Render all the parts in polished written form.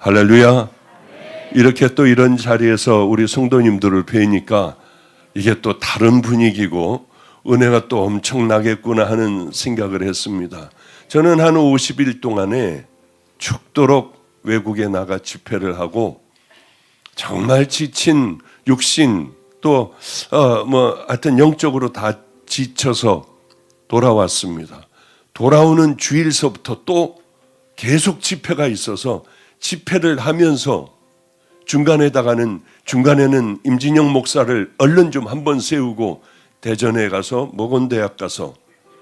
할렐루야. 이렇게 또 이런 자리에서 우리 성도님들을 뵈니까 이게 또 다른 분위기고 은혜가 또 엄청나겠구나 하는 생각을 했습니다. 저는 한 50일 동안에 죽도록 외국에 나가 집회를 하고 정말 지친 육신 또 하여튼 영적으로 다 지쳐서 돌아왔습니다. 돌아오는 주일서부터 또 계속 집회가 있어서 집회를 하면서 중간에는 임진영 목사를 얼른 좀 한번 세우고 대전에 가서 모건대학 가서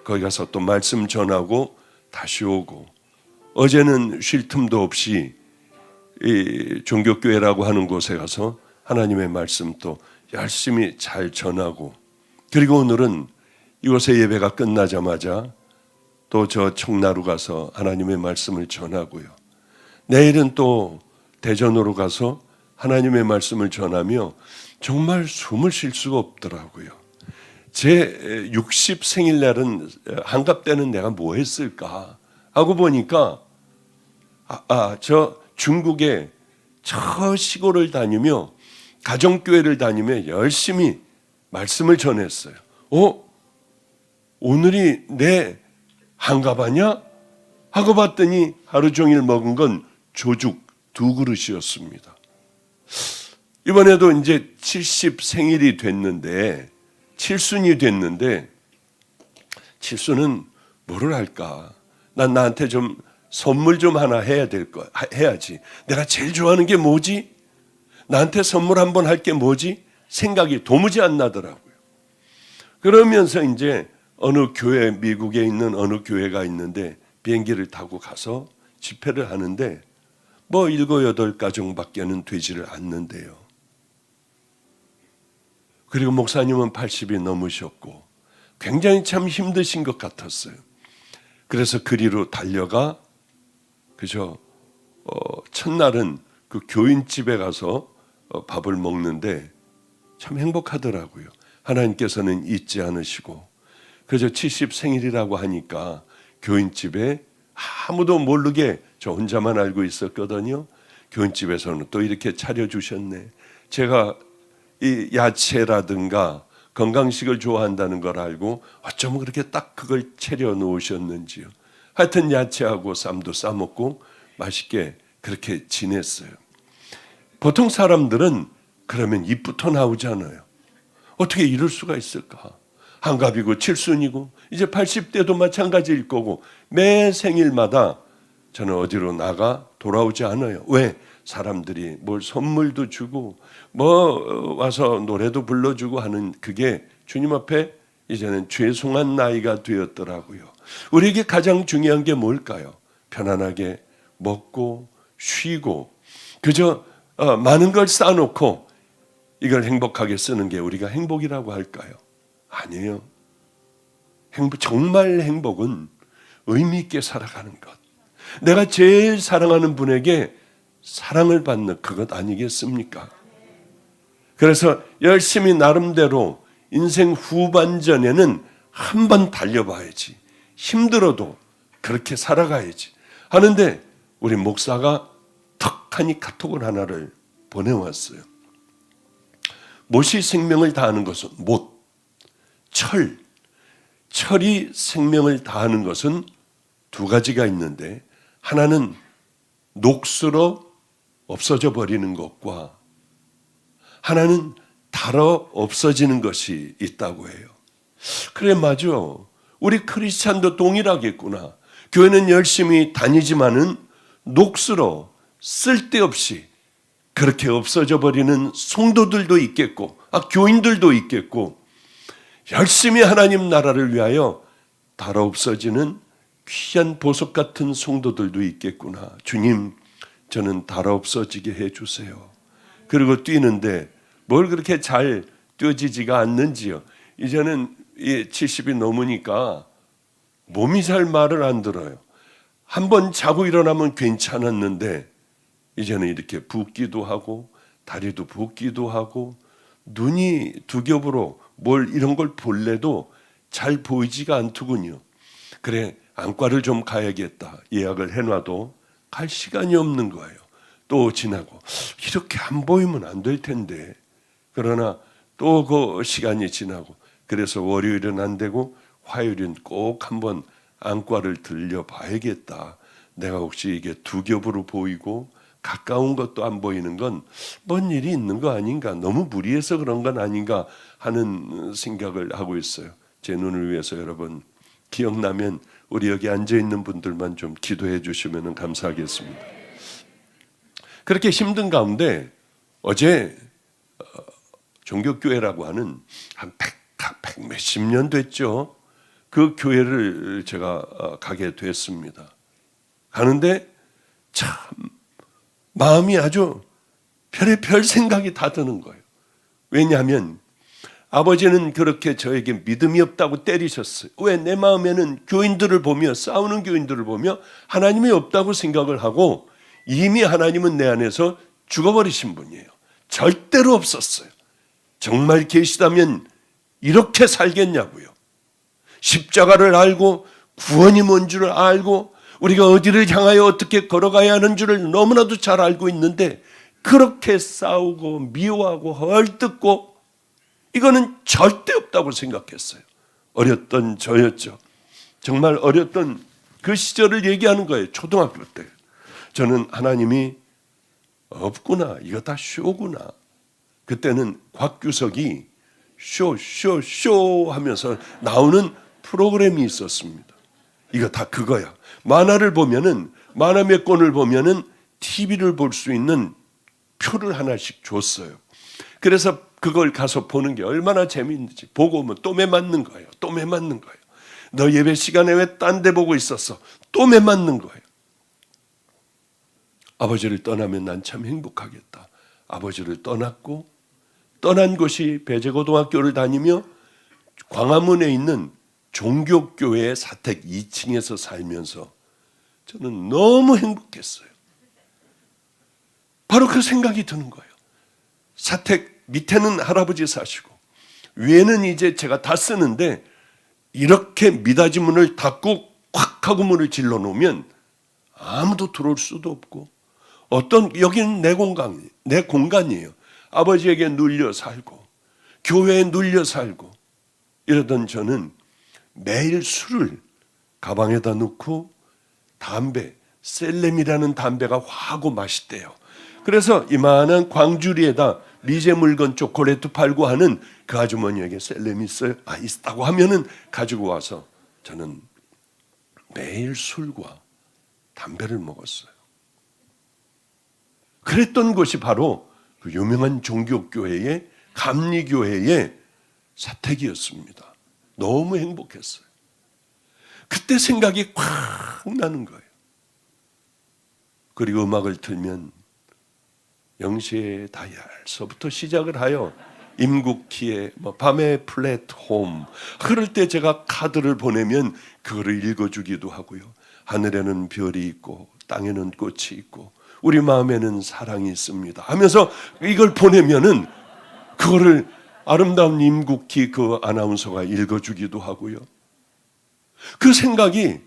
거기 가서 또 말씀 전하고 다시 오고, 어제는 쉴 틈도 없이 이 종교교회라고 하는 곳에 가서 하나님의 말씀 또 열심히 잘 전하고, 그리고 오늘은 이곳에 예배가 끝나자마자 또 저 청나루 가서 하나님의 말씀을 전하고요. 내일은 또 대전으로 가서 하나님의 말씀을 전하며 정말 숨을 쉴 수가 없더라고요. 제 60 생일날은 한갑 때는 내가 뭐 했을까 하고 보니까 저 중국의 저 시골을 다니며 가정교회를 다니며 열심히 말씀을 전했어요. 오늘이 내 한갑 아니야? 하고 봤더니 하루 종일 먹은 건 조죽 2그릇이었습니다. 이번에도 이제 70 생일이 됐는데, 칠순이 됐는데, 칠순은 뭐를 할까? 난 나한테 좀 선물 좀 하나 해야지. 내가 제일 좋아하는 게 뭐지? 나한테 선물 한번 할 게 뭐지? 생각이 도무지 안 나더라고요. 그러면서 이제 어느 교회, 미국에 있는 어느 교회가 있는데 비행기를 타고 가서 집회를 하는데 7, 8가정밖에는 되지를 않는데요. 그리고 목사님은 80이 넘으셨고 굉장히 참 힘드신 것 같았어요. 그래서 그리로 달려가 첫날은 그 교인집에 가서 밥을 먹는데 참 행복하더라고요. 하나님께서는 잊지 않으시고. 그래서 70 생일이라고 하니까 교인집에 아무도 모르게 저 혼자만 알고 있었거든요. 교인집에서는 또 이렇게 차려주셨네. 제가 이 야채라든가 건강식을 좋아한다는 걸 알고 어쩌면 그렇게 딱 그걸 차려 놓으셨는지요. 하여튼 야채하고 쌈도 싸먹고 맛있게 그렇게 지냈어요. 보통 사람들은 그러면 입부터 나오잖아요. 어떻게 이럴 수가 있을까? 한갑이고 칠순이고 이제 80대도 마찬가지일 거고 매 생일마다 저는 어디로 나가 돌아오지 않아요. 왜? 사람들이 뭘 선물도 주고 와서 노래도 불러주고 하는 그게 주님 앞에 이제는 죄송한 나이가 되었더라고요. 우리에게 가장 중요한 게 뭘까요? 편안하게 먹고 쉬고 그저 많은 걸 쌓아놓고 이걸 행복하게 쓰는 게 우리가 행복이라고 할까요? 아니에요. 정말 행복은 의미 있게 살아가는 것. 내가 제일 사랑하는 분에게 사랑을 받는 그것 아니겠습니까? 그래서 열심히 나름대로 인생 후반전에는 한번 달려봐야지. 힘들어도 그렇게 살아가야지 하는데 우리 목사가 턱하니 카톡을 하나를 보내왔어요. 못이 생명을 다하는 것은 못, 철이 생명을 다하는 것은 2가지가 있는데 하나는 녹슬어 없어져 버리는 것과 하나는 달아 없어지는 것이 있다고 해요. 그래, 맞아. 우리 크리스찬도 동일하겠구나. 교회는 열심히 다니지만은 녹슬어 쓸데없이 그렇게 없어져 버리는 성도들도 있겠고 교인들도 있겠고 열심히 하나님 나라를 위하여 달아 없어지는 귀한 보석 같은 성도들도 있겠구나. 주님, 저는 달아 없어지게 해주세요. 그리고 뛰는데 뭘 그렇게 잘 뛰어지지가 않는지요. 이제는 70이 넘으니까 몸이 잘 말을 안 들어요. 한번 자고 일어나면 괜찮았는데 이제는 이렇게 붓기도 하고 다리도 붓기도 하고 눈이 두 겹으로 이런 걸 볼래도 잘 보이지가 않더군요. 그래, 안과를 좀 가야겠다. 예약을 해놔도 갈 시간이 없는 거예요. 또 지나고 이렇게 안 보이면 안 될 텐데. 그러나 또 그 시간이 지나고 그래서 월요일은 안 되고 화요일은 꼭 한번 안과를 들려봐야겠다. 내가 혹시 이게 두 겹으로 보이고 가까운 것도 안 보이는 건 뭔 일이 있는 거 아닌가, 너무 무리해서 그런 건 아닌가 하는 생각을 하고 있어요. 제 눈을 위해서 여러분 기억나면 우리 여기 앉아있는 분들만 좀 기도해 주시면 감사하겠습니다. 그렇게 힘든 가운데 어제 종교교회라고 하는 한 100 몇십 년 됐죠. 그 교회를 제가 가게 됐습니다. 가는데 참 마음이 아주 별의별 생각이 다 드는 거예요. 왜냐하면 아버지는 그렇게 저에게 믿음이 없다고 때리셨어요. 왜? 내 마음에는 교인들을 보며, 싸우는 교인들을 보며 하나님이 없다고 생각을 하고 이미 하나님은 내 안에서 죽어버리신 분이에요. 절대로 없었어요. 정말 계시다면 이렇게 살겠냐고요. 십자가를 알고 구원이 뭔 줄 알고 우리가 어디를 향하여 어떻게 걸어가야 하는 줄을 너무나도 잘 알고 있는데 그렇게 싸우고 미워하고 헐뜯고 이거는 절대 없다고 생각했어요. 어렸던 저였죠. 정말 어렸던 그 시절을 얘기하는 거예요. 초등학교 때. 저는 하나님이 없구나. 이거 다 쇼구나. 그때는 곽규석이 쇼 하면서 나오는 프로그램이 있었습니다. 이거 다 그거야. 만화를 보면은, 만화 몇 권을 보면은 TV를 볼 수 있는 표를 하나씩 줬어요. 그래서 그걸 가서 보는 게 얼마나 재미있는지 보고 오면 또 매 맞는 거예요. 또 매 맞는 거예요. 너 예배 시간에 왜 딴 데 보고 있었어? 또 매 맞는 거예요. 아버지를 떠나면 난 참 행복하겠다. 아버지를 떠났고 떠난 곳이 배재고등학교를 다니며 광화문에 있는 종교교회 사택 2층에서 살면서 저는 너무 행복했어요. 바로 그 생각이 드는 거예요. 사택 밑에는 할아버지 사시고 위에는 이제 제가 다 쓰는데 이렇게 미닫이 문을 닫고 콱 하고 문을 질러 놓으면 아무도 들어올 수도 없고 여기는 내 공간이에요. 아버지에게 눌려 살고 교회에 눌려 살고 이러던 저는 매일 술을 가방에다 넣고 담배, 셀렘이라는 담배가 화하고 맛있대요. 그래서 이만한 광주리에다 미제 물건 초콜릿도 팔고 하는 그 아주머니에게 셀렘 있어요? 있다고 하면은 가지고 와서 저는 매일 술과 담배를 먹었어요. 그랬던 곳이 바로 그 유명한 종교교회의 감리교회의 사택이었습니다. 너무 행복했어요. 그때 생각이 콱 나는 거예요. 그리고 음악을 틀면 영시의 다이얼서부터 시작을 하여 임국희의 밤의 플랫홈, 그럴 때 제가 카드를 보내면 그거를 읽어주기도 하고요. 하늘에는 별이 있고 땅에는 꽃이 있고 우리 마음에는 사랑이 있습니다 하면서 이걸 보내면은 그거를 아름다운 임국희 그 아나운서가 읽어주기도 하고요. 그 생각이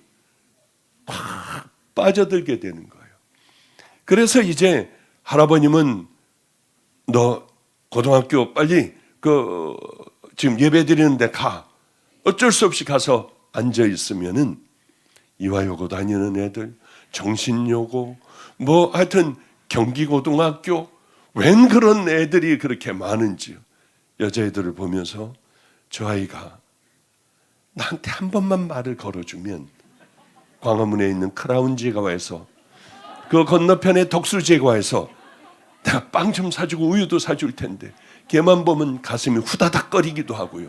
확 빠져들게 되는 거예요. 그래서 이제 할아버님은 너 고등학교 빨리 지금 예배 드리는데 가. 어쩔 수 없이 가서 앉아 있으면은 이화여고 다니는 애들, 정신여고, 하여튼 경기고등학교, 웬 그런 애들이 그렇게 많은지요. 여자애들을 보면서 저 아이가 나한테 한 번만 말을 걸어주면 광화문에 있는 크라운 제과에서 그 건너편에 덕수 제과에서 내가 빵 좀 사주고 우유도 사줄 텐데 걔만 보면 가슴이 후다닥거리기도 하고요.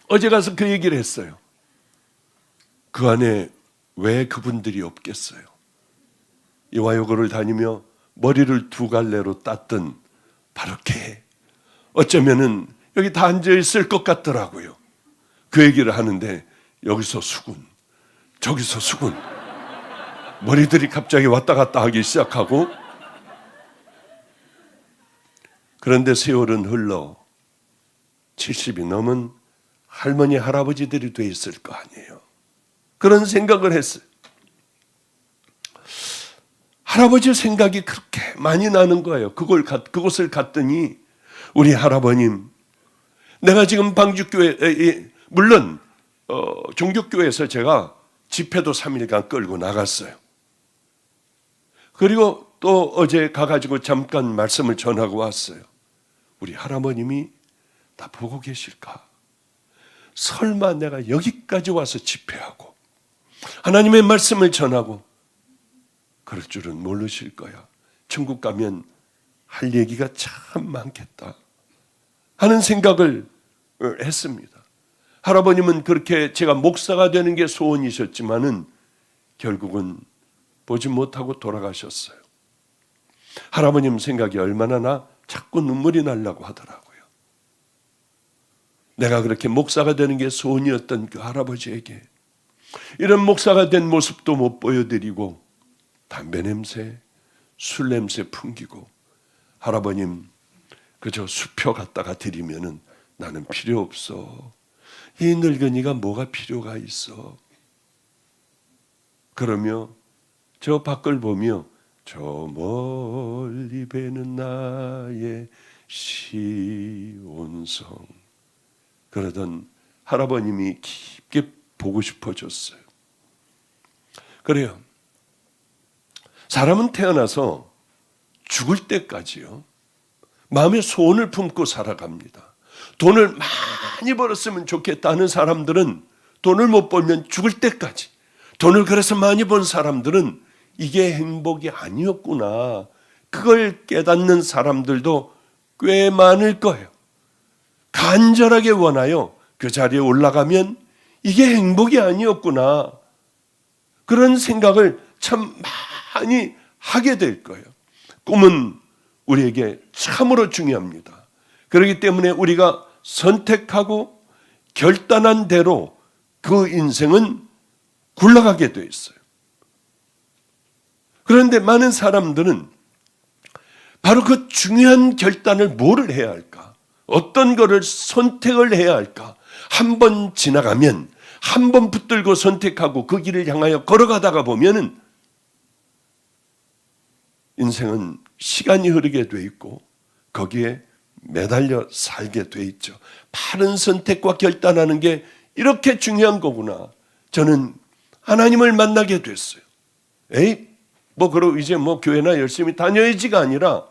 어제 가서 그 얘기를 했어요. 그 안에 왜 그분들이 없겠어요? 이화여고를 다니며 머리를 두 갈래로 땄던 바로 걔. 어쩌면은 여기 다 앉아있을 것 같더라고요. 그 얘기를 하는데 여기서 수군, 저기서 수군, 머리들이 갑자기 왔다 갔다 하기 시작하고, 그런데 세월은 흘러 70이 넘은 할머니 할아버지들이 돼 있을 거 아니에요. 그런 생각을 했어요. 할아버지 생각이 그렇게 많이 나는 거예요. 그곳을 갔더니 우리 할아버님, 내가 지금 방주교회, 물론 종교교회에서 제가 집회도 3일간 끌고 나갔어요. 그리고 또 어제 가가지고 잠깐 말씀을 전하고 왔어요. 우리 할아버님이 다 보고 계실까? 설마 내가 여기까지 와서 집회하고 하나님의 말씀을 전하고 그럴 줄은 모르실 거야. 천국 가면 할 얘기가 참 많겠다 하는 생각을 했습니다. 할아버님은 그렇게 제가 목사가 되는 게 소원이셨지만은 결국은 보지 못하고 돌아가셨어요. 할아버님 생각이 얼마나 나 자꾸 눈물이 나려고 하더라고요. 내가 그렇게 목사가 되는 게 소원이었던 그 할아버지에게 이런 목사가 된 모습도 못 보여드리고 담배 냄새, 술 냄새 풍기고 할아버님 그저 수표 갖다가 드리면은 나는 필요 없어. 이 늙은이가 뭐가 필요가 있어. 그러며 저 밖을 보며 저 멀리 배는 나의 시온성 그러던 할아버님이 깊게 보고 싶어졌어요. 그래요. 사람은 태어나서 죽을 때까지요. 마음의 소원을 품고 살아갑니다. 돈을 많이 벌었으면 좋겠다는 사람들은 돈을 못 벌면 죽을 때까지, 돈을 그래서 많이 번 사람들은 이게 행복이 아니었구나, 그걸 깨닫는 사람들도 꽤 많을 거예요. 간절하게 원하여 그 자리에 올라가면 이게 행복이 아니었구나, 그런 생각을 참 많이 하게 될 거예요. 꿈은 우리에게 참으로 중요합니다. 그렇기 때문에 우리가 선택하고 결단한 대로 그 인생은 굴러가게 돼 있어요. 그런데 많은 사람들은 바로 그 중요한 결단을 뭐를 해야 할까? 어떤 거를 선택을 해야 할까? 한 번 지나가면 한 번 붙들고 선택하고 그 길을 향하여 걸어가다가 보면은 인생은 시간이 흐르게 돼 있고 거기에 매달려 살게 돼 있죠. 바른 선택과 결단하는 게 이렇게 중요한 거구나. 저는 하나님을 만나게 됐어요. 그러고 이제 교회나 열심히 다녀야지가 아니라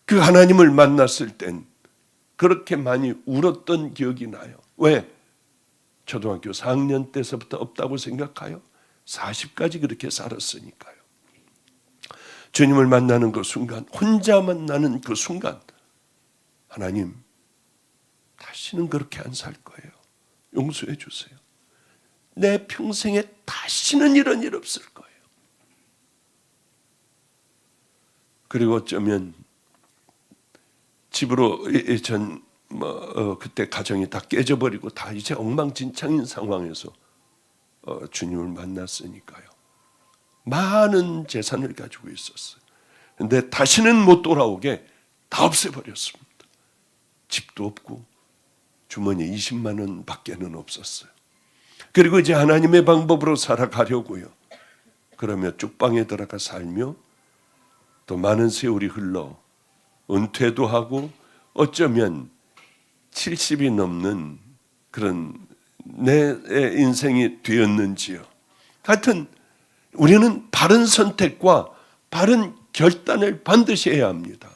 그 하나님을 만났을 땐 그렇게 많이 울었던 기억이 나요. 왜? 초등학교 4학년 때서부터 없다고 생각해요? 40까지 그렇게 살았으니까요. 주님을 만나는 그 순간, 혼자 만나는 그 순간, 하나님, 다시는 그렇게 안 살 거예요. 용서해 주세요. 내 평생에 다시는 이런 일 없을 거예요. 그리고 어쩌면 집으로 그때 가정이 다 깨져버리고 다 이제 엉망진창인 상황에서 주님을 만났으니까요. 많은 재산을 가지고 있었어요. 근데 다시는 못 돌아오게 다 없애버렸습니다. 집도 없고 주머니에 20만 원 밖에는 없었어요. 그리고 이제 하나님의 방법으로 살아가려고요. 그러며 쪽방에 들어가 살며 또 많은 세월이 흘러 은퇴도 하고 어쩌면 70이 넘는 그런 내 인생이 되었는지요. 하여튼 우리는 바른 선택과 바른 결단을 반드시 해야 합니다.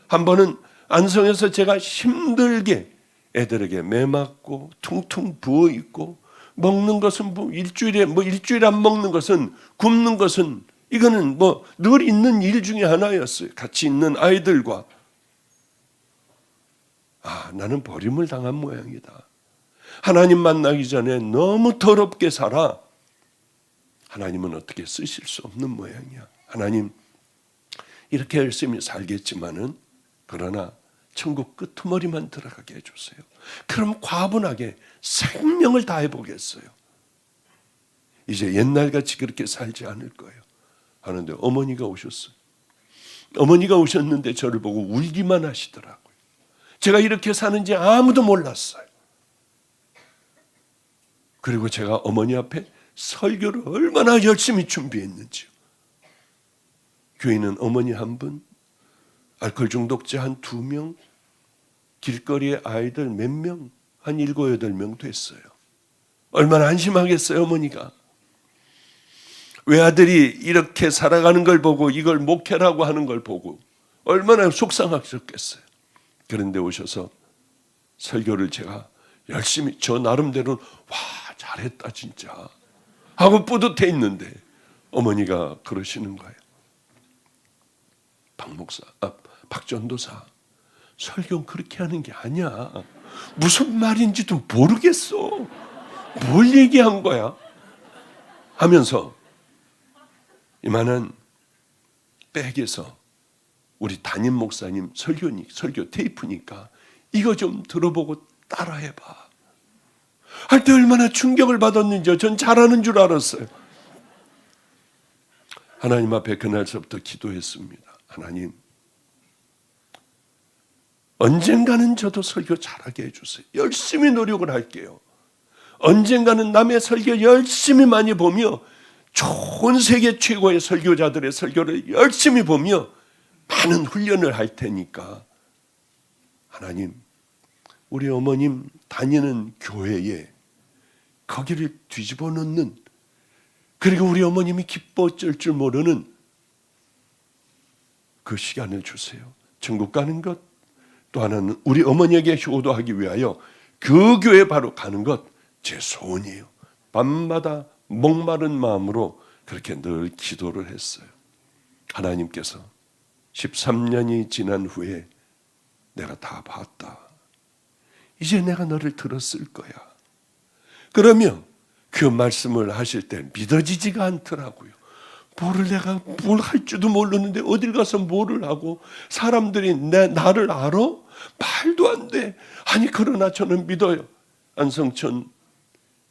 한 번은 안성에서 제가 힘들게 애들에게 매 맞고 퉁퉁 부어 있고 먹는 것은 일주일에 안 먹는 것은 굶는 것은 이거는 늘 있는 일 중에 하나였어요. 같이 있는 아이들과 나는 버림을 당한 모양이다. 하나님 만나기 전에 너무 더럽게 살아. 하나님은 어떻게 쓰실 수 없는 모양이야. 하나님 이렇게 열심히 살겠지만은 그러나 천국 끄트머리만 들어가게 해주세요. 그럼 과분하게 생명을 다해보겠어요. 이제 옛날같이 그렇게 살지 않을 거예요. 하는데 어머니가 오셨어요. 어머니가 오셨는데 저를 보고 울기만 하시더라고요. 제가 이렇게 사는지 아무도 몰랐어요. 그리고 제가 어머니 앞에 설교를 얼마나 열심히 준비했는지요. 교인은 어머니 한 분, 알코올 중독자 한 2명, 길거리에 아이들 몇 명, 한 7, 8명 됐어요. 얼마나 안심하겠어요, 어머니가. 외아들이 이렇게 살아가는 걸 보고 이걸 목회라고 하는 걸 보고 얼마나 속상하셨겠어요. 그런데 오셔서 설교를 제가 열심히 저 나름대로는 와 잘했다 진짜 하고 뿌듯해 있는데 어머니가 그러시는 거예요. 박전도사 설교는 그렇게 하는 게 아니야. 무슨 말인지도 모르겠어. 뭘 얘기한 거야? 하면서 이만한 백에서 우리 담임 목사님 설교 테이프니까 이거 좀 들어보고 따라해봐. 할 때 얼마나 충격을 받았는지 전 잘하는 줄 알았어요. 하나님 앞에 그날서부터 기도했습니다. 하나님, 언젠가는 저도 설교 잘하게 해주세요. 열심히 노력을 할게요. 언젠가는 남의 설교 열심히 많이 보며 좋은 세계 최고의 설교자들의 설교를 열심히 보며 많은 훈련을 할 테니까 하나님, 우리 어머님 다니는 교회에 거기를 뒤집어 놓는, 그리고 우리 어머님이 기뻐질 줄 모르는 그 시간을 주세요. 천국 가는 것, 또 하나는 우리 어머니에게 효도하기 위하여 그 교회 바로 가는 것 제 소원이에요. 밤마다 목마른 마음으로 그렇게 늘 기도를 했어요. 하나님께서 13년이 지난 후에 내가 다 봤다. 이제 내가 너를 들었을 거야. 그러면 그 말씀을 하실 때 믿어지지가 않더라고요. 내가 뭘 할 줄도 모르는데 어딜 가서 뭐를 하고 사람들이 나를 알아? 말도 안 돼. 아니 그러나 저는 믿어요. 안성천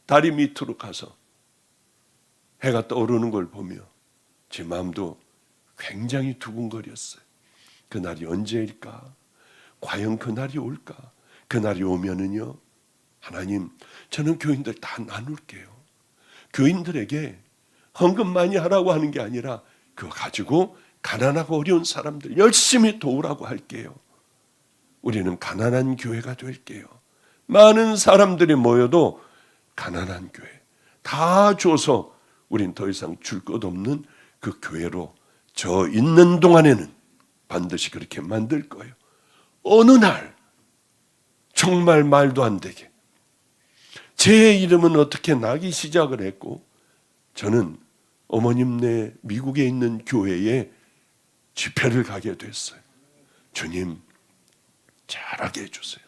다리 밑으로 가서 해가 떠오르는 걸 보며 제 마음도 굉장히 두근거렸어요. 그날이 언제일까? 과연 그날이 올까? 그날이 오면은요, 하나님, 저는 교인들 다 나눌게요. 교인들에게 헌금 많이 하라고 하는 게 아니라 그거 가지고 가난하고 어려운 사람들 열심히 도우라고 할게요. 우리는 가난한 교회가 될게요. 많은 사람들이 모여도 가난한 교회 다 줘서 우린 더 이상 줄 것 없는 그 교회로 저 있는 동안에는 반드시 그렇게 만들 거예요. 어느 날 정말 말도 안 되게 제 이름은 어떻게 나기 시작을 했고 저는 어머님네 미국에 있는 교회에 집회를 가게 됐어요. 주님 잘하게 해주세요.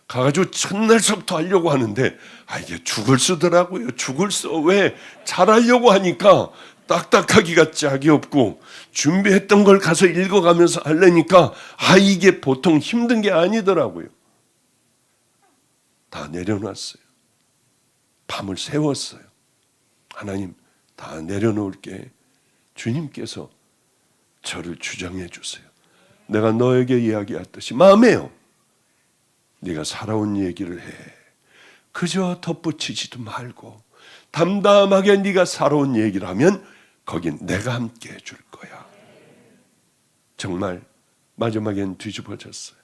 가가지고 첫날서부터 하려고 하는데 이게 죽을 쓰더라고요. 죽을 써. 왜? 잘하려고 하니까 딱딱하기가 짝이 없고 준비했던 걸 가서 읽어가면서 하려니까 이게 보통 힘든 게 아니더라고요. 다 내려놨어요. 밤을 새웠어요. 하나님 다 내려놓을게. 주님께서 저를 주장해 주세요. 내가 너에게 이야기했듯이 마음에요. 네가 살아온 얘기를 해. 그저 덧붙이지도 말고 담담하게 네가 살아온 얘기를 하면 거긴 내가 함께 해줄 거야. 정말 마지막엔 뒤집어졌어요.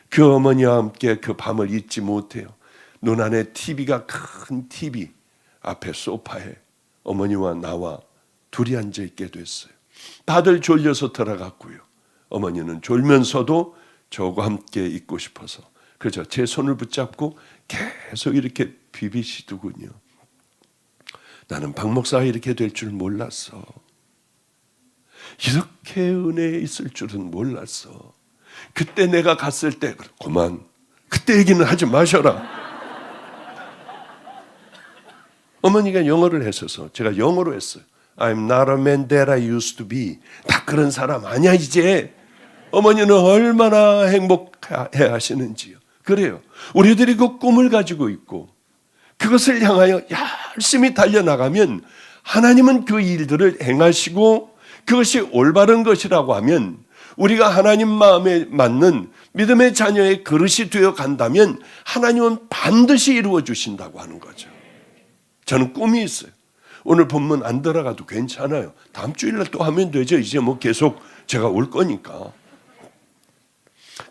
그 어머니와 함께 그 밤을 잊지 못해요. 눈 안에 TV가 큰 TV 앞에 소파에 어머니와 나와 둘이 앉아 있게 됐어요. 다들 졸려서 들어갔고요. 어머니는 졸면서도 저와 함께 있고 싶어서 그저 제 손을 붙잡고 계속 이렇게 비비시더군요. 나는 박 목사가 이렇게 될 줄 몰랐어. 이렇게 은혜에 있을 줄은 몰랐어. 그때 내가 갔을 때 그만 그때 얘기는 하지 마셔라. 어머니가 영어를 했어서 제가 영어로 했어요. I'm not a man that I used to be. 다 그런 사람 아니야 이제. 어머니는 얼마나 행복해 하시는지요. 그래요. 우리들이 그 꿈을 가지고 있고 그것을 향하여 열심히 달려나가면 하나님은 그 일들을 행하시고 그것이 올바른 것이라고 하면 우리가 하나님 마음에 맞는 믿음의 자녀의 그릇이 되어 간다면 하나님은 반드시 이루어 주신다고 하는 거죠. 저는 꿈이 있어요. 오늘 본문 안 들어가도 괜찮아요. 다음 주일날 또 하면 되죠. 이제 뭐 계속 제가 올 거니까.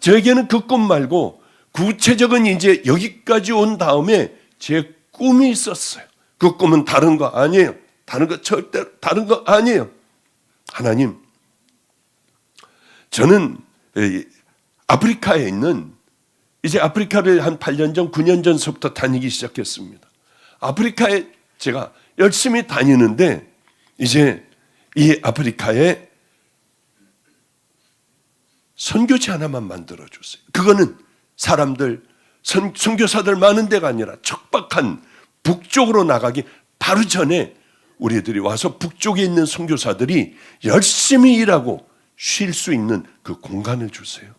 저에게는 그 꿈 말고 구체적인 이제 여기까지 온 다음에 제 꿈이 있었어요. 그 꿈은 다른 거 아니에요. 다른 거 절대로 다른 거 아니에요. 하나님, 저는 아프리카에 있는, 이제 아프리카를 한 8년 전, 9년 전서부터 다니기 시작했습니다. 아프리카에 제가 열심히 다니는데 이제 이 아프리카에 선교지 하나만 만들어 주세요. 그거는 사람들, 선교사들 많은 데가 아니라 척박한 북쪽으로 나가기 바로 전에 우리들이 와서 북쪽에 있는 선교사들이 열심히 일하고 쉴 수 있는 그 공간을 주세요.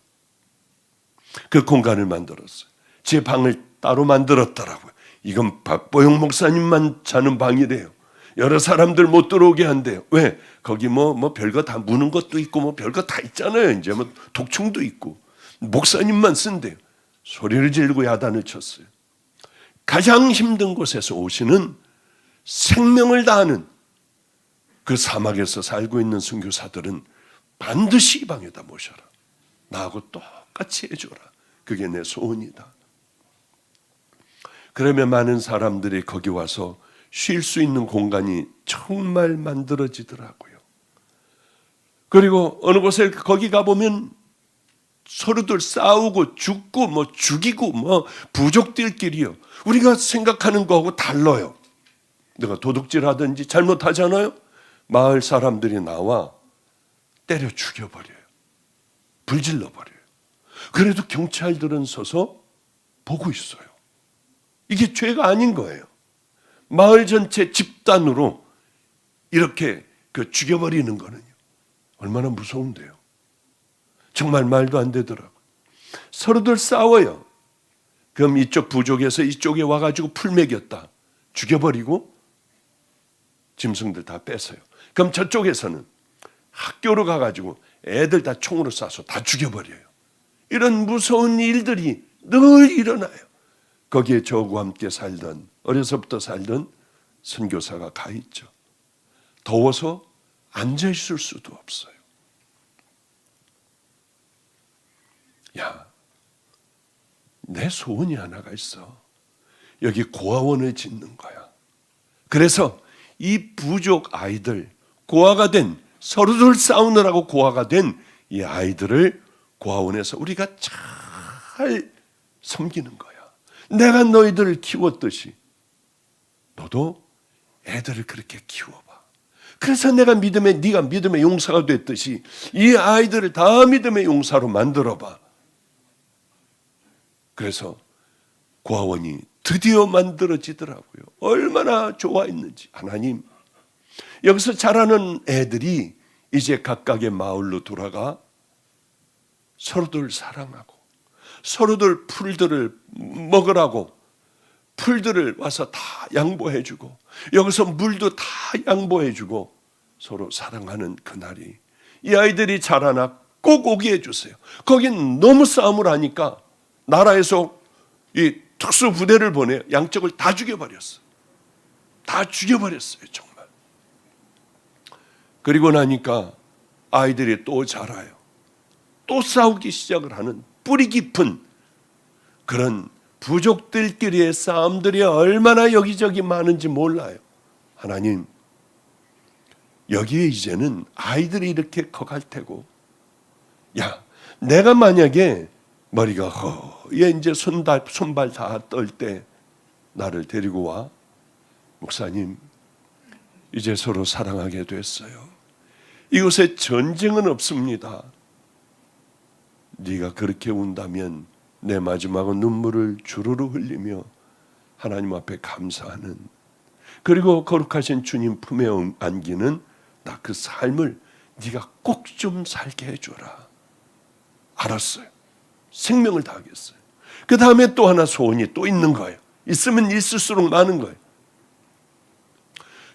그 공간을 만들었어요. 제 방을 따로 만들었더라고요. 이건 박보영 목사님만 자는 방이래요. 여러 사람들 못 들어오게 한대요. 왜? 거기 뭐 별거 다 무는 것도 있고 뭐 별거 다 있잖아요. 이제 뭐 독충도 있고. 목사님만 쓴대요. 소리를 지르고 야단을 쳤어요. 가장 힘든 곳에서 오시는 생명을 다하는 그 사막에서 살고 있는 선교사들은 반드시 이 방에다 모셔라. 나하고 똑같이 해줘라. 그게 내 소원이다. 그러면 많은 사람들이 거기 와서 쉴 수 있는 공간이 정말 만들어지더라고요. 그리고 어느 곳에 거기 가보면 서로들 싸우고 죽고 뭐 죽이고 뭐 부족들끼리요. 우리가 생각하는 거하고 달라요. 내가 도둑질하든지 잘못하잖아요. 마을 사람들이 나와 때려 죽여버려요. 불질러버려요. 그래도 경찰들은 서서 보고 있어요. 이게 죄가 아닌 거예요. 마을 전체 집단으로 이렇게 죽여버리는 거는요. 얼마나 무서운데요. 정말 말도 안 되더라고요. 서로들 싸워요. 그럼 이쪽 부족에서 이쪽에 와가지고 풀 먹였다. 죽여버리고 짐승들 다 뺏어요. 그럼 저쪽에서는 학교로 가가지고 애들 다 총으로 쏴서 다 죽여버려요. 이런 무서운 일들이 늘 일어나요. 거기에 저하고 함께 살던, 어려서부터 살던 선교사가 가 있죠. 더워서 앉아있을 수도 없어요. 야, 내 소원이 하나가 있어. 여기 고아원을 짓는 거야. 그래서 이 부족 아이들, 고아가 된, 서로들 싸우느라고 고아가 된 이 아이들을 고아원에서 우리가 잘 섬기는 거야. 내가 너희들을 키웠듯이 너도 애들을 그렇게 키워봐. 그래서 내가 네가 믿음의 용사가 됐듯이 이 아이들을 다 믿음의 용사로 만들어봐. 그래서 고아원이 드디어 만들어지더라고요. 얼마나 좋아했는지. 하나님, 여기서 자라는 애들이 이제 각각의 마을로 돌아가 서로들 사랑하고 서로들 풀들을 먹으라고 풀들을 와서 다 양보해주고 여기서 물도 다 양보해주고 서로 사랑하는 그날이 이 아이들이 자라나 꼭 오게 해주세요. 거긴 너무 싸움을 하니까 나라에서 이 특수부대를 보내 양쪽을 다 죽여버렸어요. 다 죽여버렸어요. 정말. 그리고 나니까 아이들이 또 자라요. 또 싸우기 시작을 하는 뿌리 깊은 그런 부족들끼리의 싸움들이 얼마나 여기저기 많은지 몰라요. 하나님, 여기에 이제는 아이들이 이렇게 커갈 테고, 야, 내가 만약에 머리가 허, 얘 이제 손발 다 떨 때 나를 데리고 와. 목사님, 이제 서로 사랑하게 됐어요. 이곳에 전쟁은 없습니다. 네가 그렇게 운다면 내 마지막은 눈물을 주르르 흘리며 하나님 앞에 감사하는, 그리고 거룩하신 주님 품에 안기는 나 그 삶을 네가 꼭 좀 살게 해줘라. 알았어요. 생명을 다하겠어요. 그 다음에 또 하나 소원이 또 있는 거예요. 있으면 있을수록 많은 거예요.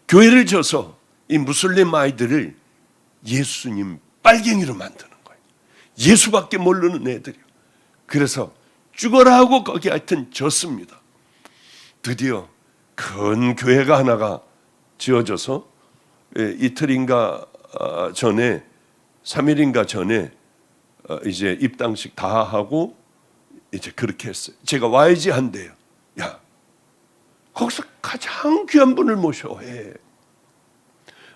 교회를 져서 이 무슬림 아이들을 예수님 빨갱이로 만드는 거예요. 예수밖에 모르는 애들이요. 그래서 죽어라 하고 거기 하여튼 졌습니다. 드디어 큰 교회가 하나가 지어져서 이틀인가 전에 3일인가 전에 이제 입당식 다 하고 이제 그렇게 했어요. 제가 와야지 한대요. 야, 거기서 가장 귀한 분을 모셔 해.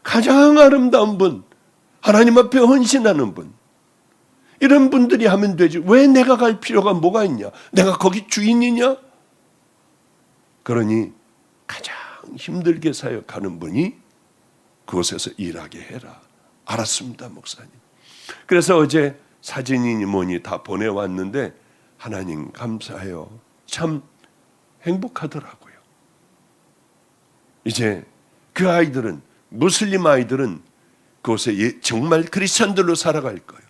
가장 아름다운 분, 하나님 앞에 헌신하는 분, 이런 분들이 하면 되지. 왜 내가 갈 필요가 뭐가 있냐? 내가 거기 주인이냐? 그러니 가장 힘들게 사역하는 분이 그곳에서 일하게 해라. 알았습니다, 목사님. 그래서 어제 사진이니 뭐니 다 보내왔는데 하나님 감사해요. 참 행복하더라고요. 이제 그 아이들은, 무슬림 아이들은 그곳에 정말 크리스천들로 살아갈 거예요.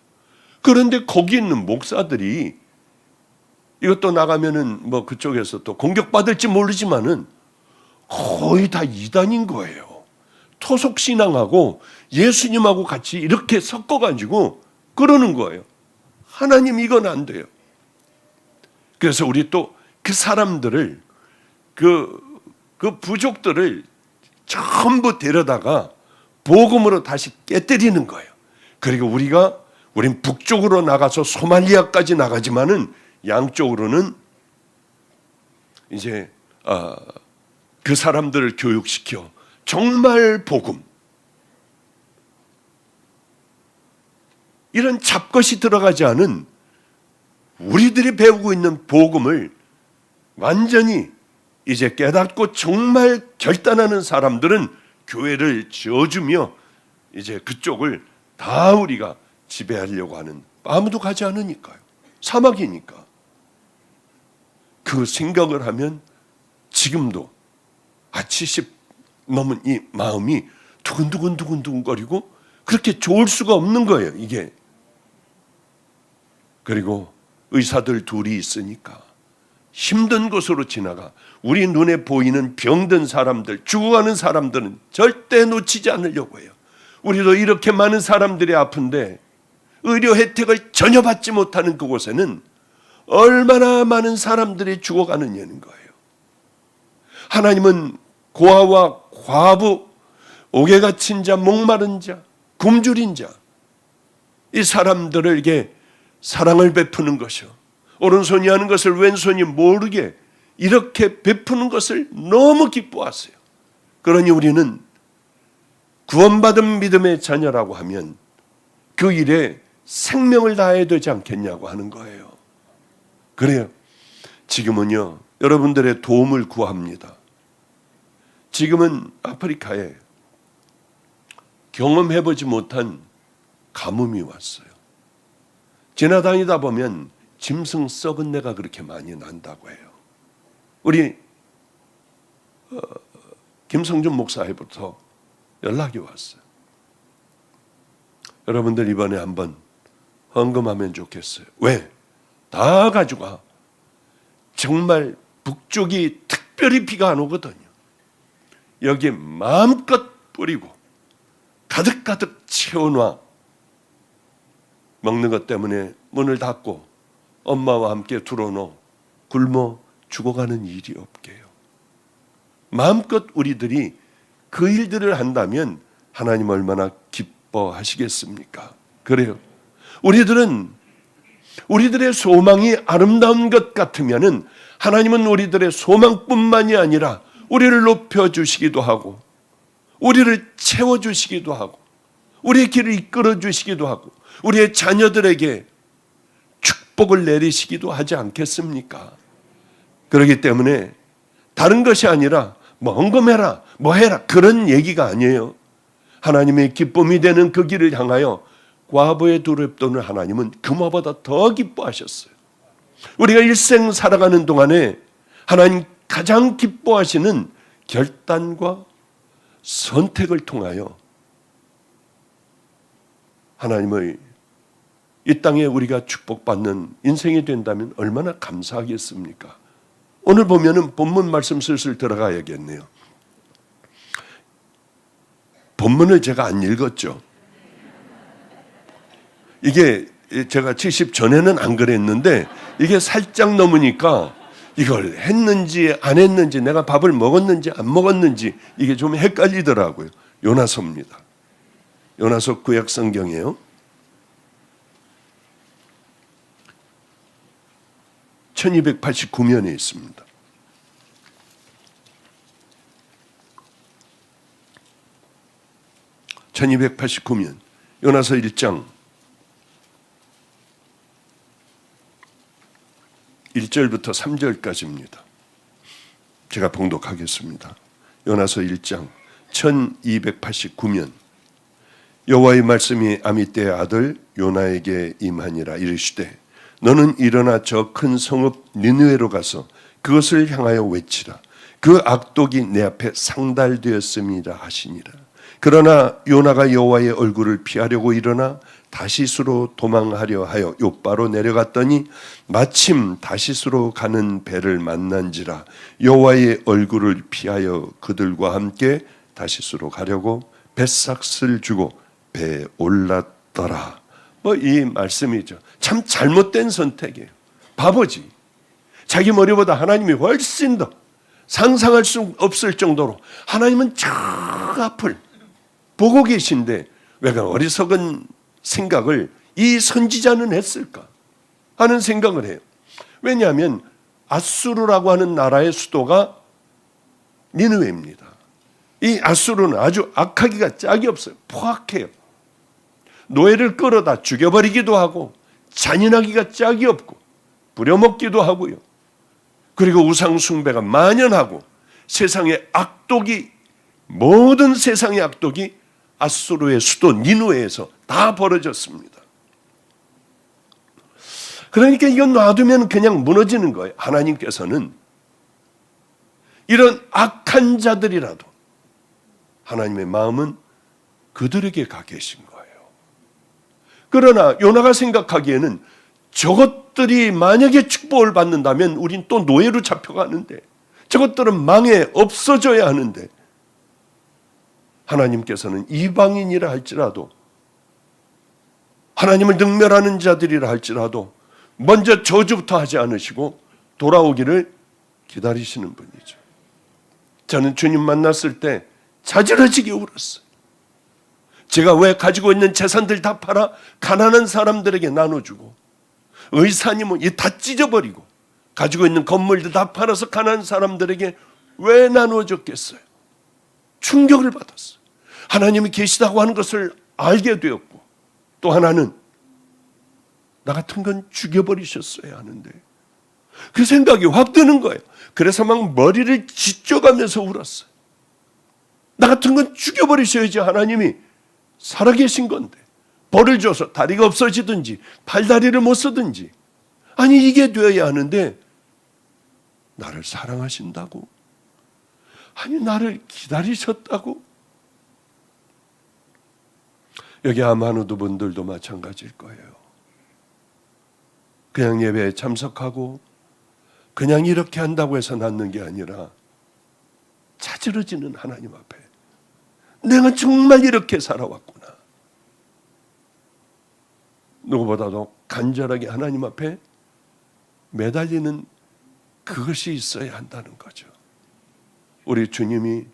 그런데 거기 있는 목사들이 이것도 나가면은 뭐 그쪽에서 또 공격받을지 모르지만은 거의 다 이단인 거예요. 토속 신앙하고 예수님하고 같이 이렇게 섞어가지고 그러는 거예요. 하나님 이건 안 돼요. 그래서 우리 또 그 사람들을 그 부족들을 전부 데려다가 복음으로 다시 깨뜨리는 거예요. 그리고 우린 북쪽으로 나가서 소말리아까지 나가지만은 양쪽으로는 이제 그 사람들을 교육시켜 정말 복음, 이런 잡것이 들어가지 않은 우리들이 배우고 있는 복음을 완전히 이제 깨닫고 정말 결단하는 사람들은 교회를 지어주며 이제 그쪽을 다 우리가 지배하려고 하는, 아무도 가지 않으니까요. 사막이니까. 그 생각을 하면 지금도 70 넘은 이 마음이 두근두근거리고 그렇게 좋을 수가 없는 거예요, 이게. 그리고 의사들 둘이 있으니까 힘든 곳으로 지나가 우리 눈에 보이는 병든 사람들, 죽어가는 사람들은 절대 놓치지 않으려고 해요. 우리도 이렇게 많은 사람들이 아픈데 의료 혜택을 전혀 받지 못하는 그곳에는 얼마나 많은 사람들이 죽어가느냐는 거예요. 하나님은 고아와 과부, 옥에 갇힌 자, 목마른 자, 굶주린 자, 이 사람들에게 사랑을 베푸는 것이요, 오른손이 하는 것을 왼손이 모르게 이렇게 베푸는 것을 너무 기뻐하세요. 그러니 우리는 구원받은 믿음의 자녀라고 하면 그 일에 생명을 다해야 되지 않겠냐고 하는 거예요. 그래요. 지금은요, 여러분들의 도움을 구합니다. 지금은 아프리카에 경험해보지 못한 가뭄이 왔어요. 지나다니다 보면 짐승 썩은 내가 그렇게 많이 난다고 해요. 우리 김성준 목사에부터 연락이 왔어요. 여러분들 이번에 한번 헌금하면 좋겠어요. 왜? 다 가져가. 정말 북쪽이 특별히 비가 안 오거든요. 여기에 마음껏 뿌리고 가득가득 채워놔. 먹는 것 때문에 문을 닫고 엄마와 함께 들어놓어 굶어 죽어가는 일이 없게요. 마음껏 우리들이 그 일들을 한다면 하나님 얼마나 기뻐하시겠습니까? 그래요. 우리들의 소망이 아름다운 것 같으면은 하나님은 우리들의 소망뿐만이 아니라 우리를 높여주시기도 하고 우리를 채워주시기도 하고 우리의 길을 이끌어주시기도 하고 우리의 자녀들에게 축복을 내리시기도 하지 않겠습니까? 그렇기 때문에 다른 것이 아니라 뭐 헌금해라, 뭐 해라, 그런 얘기가 아니에요. 하나님의 기쁨이 되는 그 길을 향하여 과부의 두렵돈을 하나님은 금화보다 더 기뻐하셨어요. 우리가 일생 살아가는 동안에 하나님 가장 기뻐하시는 결단과 선택을 통하여 하나님의 이 땅에 우리가 축복받는 인생이 된다면 얼마나 감사하겠습니까? 오늘 보면은 본문 말씀 슬슬 들어가야겠네요. 본문을 제가 안 읽었죠. 이게 제가 70 전에는 안 그랬는데 이게 살짝 넘으니까 이걸 했는지 안 했는지, 내가 밥을 먹었는지 안 먹었는지 이게 좀 헷갈리더라고요. 요나서입니다. 요나서 구약 성경이에요. 1289면에 있습니다. (1289면) 요나서 1장 1절부터 3절까지입니다. 제가 봉독하겠습니다. 요나서 1장 1289면 여호와의 말씀이 아미떼의 아들 요나에게 임하니라. 이르시되 너는 일어나 저 큰 성읍 니느웨로 가서 그것을 향하여 외치라. 그 악독이 내 앞에 상달되었습니다 하시니라. 그러나 요나가 여호와의 얼굴을 피하려고 일어나 다시스로 도망하려 하여 욥바로 내려갔더니 마침 다시스로 가는 배를 만난지라. 여호와의 얼굴을 피하여 그들과 함께 다시스로 가려고 뱃삭을 주고 배에 올랐더라. 이 말씀이죠. 참 잘못된 선택이에요. 바보지. 자기 머리보다 하나님이 훨씬 더 상상할 수 없을 정도로 하나님은 저 앞을 보고 계신데 왜 그 어리석은 생각을 이 선지자는 했을까 하는 생각을 해요. 왜냐하면 아수르라고 하는 나라의 수도가 니느웨입니다. 이 아수르는 아주 악하기가 짝이 없어요. 포악해요. 노예를 끌어다 죽여버리기도 하고 잔인하기가 짝이 없고 부려먹기도 하고요. 그리고 우상 숭배가 만연하고 세상의 악독이, 모든 세상의 악독이 아수르의 수도 니느웨에서 다 벌어졌습니다. 그러니까 이건 놔두면 그냥 무너지는 거예요. 하나님께서는 이런 악한 자들이라도 하나님의 마음은 그들에게 가 계신 거예요. 그러나 요나가 생각하기에는 저것들이 만약에 축복을 받는다면 우린 또 노예로 잡혀가는데, 저것들은 망해 없어져야 하는데, 하나님께서는 이방인이라 할지라도, 하나님을 능멸하는 자들이라 할지라도 먼저 저주부터 하지 않으시고 돌아오기를 기다리시는 분이죠. 저는 주님 만났을 때 자지러지게 울었어요. 제가 왜 가지고 있는 재산들 다 팔아 가난한 사람들에게 나눠주고, 의사님은 다 찢어버리고 가지고 있는 건물들 다 팔아서 가난한 사람들에게 왜 나눠줬겠어요? 충격을 받았어요. 하나님이 계시다고 하는 것을 알게 되었고, 또 하나는 나 같은 건 죽여버리셨어야 하는데, 그 생각이 확 드는 거예요. 그래서 막 머리를 찢어가면서 울었어요. 나 같은 건 죽여버리셔야지, 하나님이 살아계신 건데 벌을 줘서 다리가 없어지든지 팔다리를 못 쓰든지, 아니 이게 되어야 하는데 나를 사랑하신다고, 아니 나를 기다리셨다고. 여기 아마누드 분들도 마찬가지일 거예요. 그냥 예배에 참석하고 그냥 이렇게 한다고 해서 낫는 게 아니라 자지러지는 하나님 앞에 내가 정말 이렇게 살아왔구나. 누구보다도 간절하게 하나님 앞에 매달리는 그것이 있어야 한다는 거죠. 우리 주님이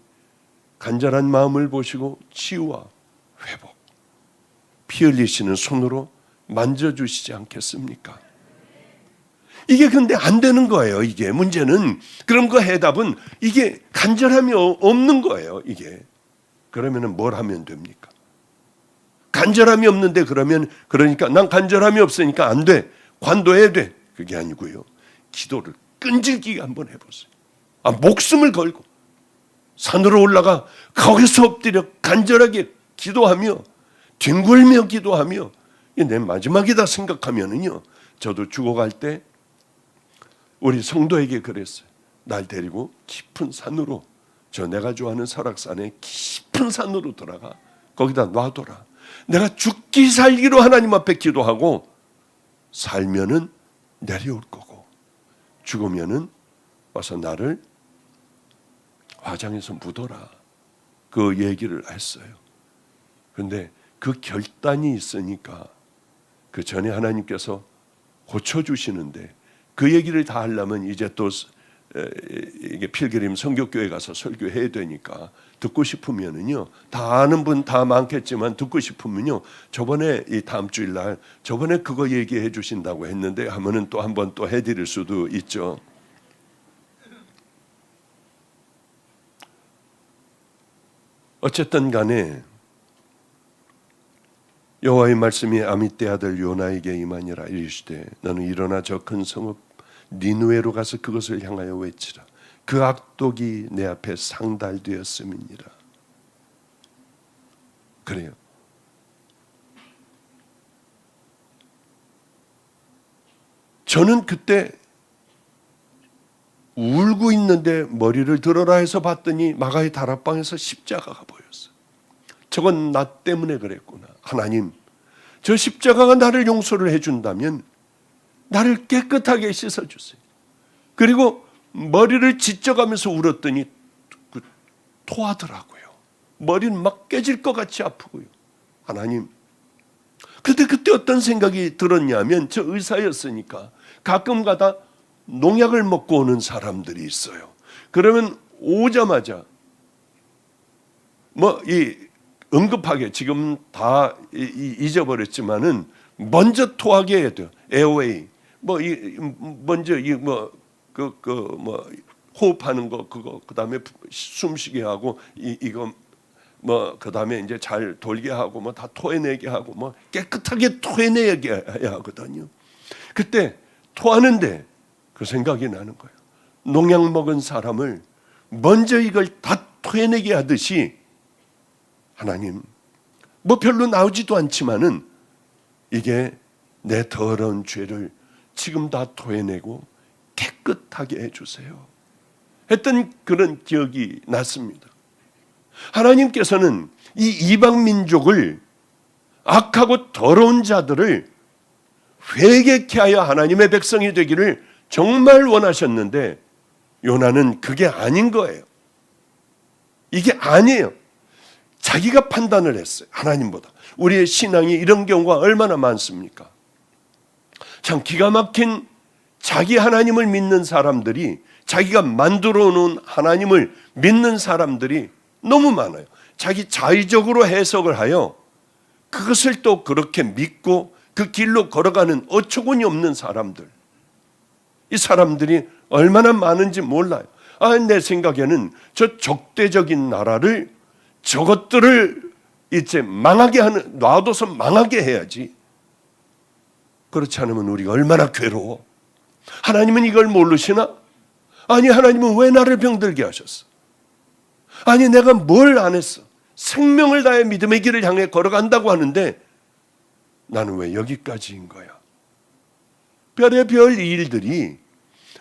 간절한 마음을 보시고 치유와 회복, 피 흘리시는 손으로 만져주시지 않겠습니까? 이게 근데 안 되는 거예요. 이게 문제는, 그럼 그 해답은 이게 간절함이 없는 거예요. 이게 그러면은 뭘 하면 됩니까? 간절함이 없는데 그러니까 난 간절함이 없으니까 안 돼, 관둬야 돼, 그게 아니고요. 기도를 끈질기게 한번 해보세요. 목숨을 걸고 산으로 올라가 거기서 엎드려 간절하게 기도하며 뒹굴며 기도하며, 내 마지막이다 생각하면은요, 저도 죽어갈 때 우리 성도에게 그랬어요. 날 데리고 깊은 산으로, 저 내가 좋아하는 설악산에 깊은 산으로 들어가 거기다 놔둬라. 내가 죽기 살기로 하나님 앞에 기도하고 살면은 내려올 거고, 죽으면은 와서 나를 화장해서 묻어라. 그 얘기를 했어요. 근데 그 결단이 있으니까 그 전에 하나님께서 고쳐주시는데, 그 얘기를 다 하려면 이제 또 이게 필그림 선교교회 가서 설교해야 되니까 듣고 싶으면은요, 다 아는 분 다 많겠지만 듣고 싶으면요, 저번에 이 다음 주일 날 저번에 그거 얘기해 주신다고 했는데 하면은 또 한번 또 해드릴 수도 있죠. 어쨌든 간에 여호와의 말씀이 아미떼 아들 요나에게 임하니라. 이르시되 너는 일어나 저 큰 성읍 니느웨로 가서 그것을 향하여 외치라. 그 악독이 내 앞에 상달되었음이니라. 그래요. 저는 그때 울고 있는데 머리를 들어라 해서 봤더니 마가의 다락방에서 십자가가 보였어요. 저건 나 때문에 그랬구나. 하나님, 저 십자가가 나를 용서를 해준다면 나를 깨끗하게 씻어주세요. 그리고 머리를 찢어가면서 울었더니 토하더라고요. 머리는 막 깨질 것 같이 아프고요. 하나님, 그때 어떤 생각이 들었냐면, 저 의사였으니까 가끔 가다 농약을 먹고 오는 사람들이 있어요. 그러면 오자마자 응급하게 지금 다 잊어버렸지만은 먼저 토하게 해야 돼요. 에어웨이 먼저 호흡하는 거 그거 그다음에 숨쉬게 하고 이거 그다음에 이제 잘 돌게 하고 다 토해내게 하고 깨끗하게 토해내게 해야 하거든요. 그때 토하는데 그 생각이 나는 거예요. 농약 먹은 사람을 먼저 이걸 다 토해내게 하듯이 하나님, 별로 나오지도 않지만은 이게 내 더러운 죄를 지금 다 토해내고 깨끗하게 해주세요 했던 그런 기억이 났습니다. 하나님께서는 이 이방 민족을, 악하고 더러운 자들을 회개케 하여 하나님의 백성이 되기를 정말 원하셨는데 요나는 그게 아닌 거예요. 이게 아니에요. 자기가 판단을 했어요. 하나님보다. 우리의 신앙이 이런 경우가 얼마나 많습니까? 참 기가 막힌 자기 하나님을 믿는 사람들이, 자기가 만들어 놓은 하나님을 믿는 사람들이 너무 많아요. 자기 자의적으로 해석을 하여 그것을 또 그렇게 믿고 그 길로 걸어가는 어처구니 없는 사람들, 이 사람들이 얼마나 많은지 몰라요. 내 생각에는 저 적대적인 나라를, 저것들을 이제 망하게 하는, 놔둬서 망하게 해야지. 그렇지 않으면 우리가 얼마나 괴로워. 하나님은 이걸 모르시나? 아니, 하나님은 왜 나를 병들게 하셨어? 아니, 내가 뭘 안 했어? 생명을 다해 믿음의 길을 향해 걸어간다고 하는데 나는 왜 여기까지인 거야? 별의별 일들이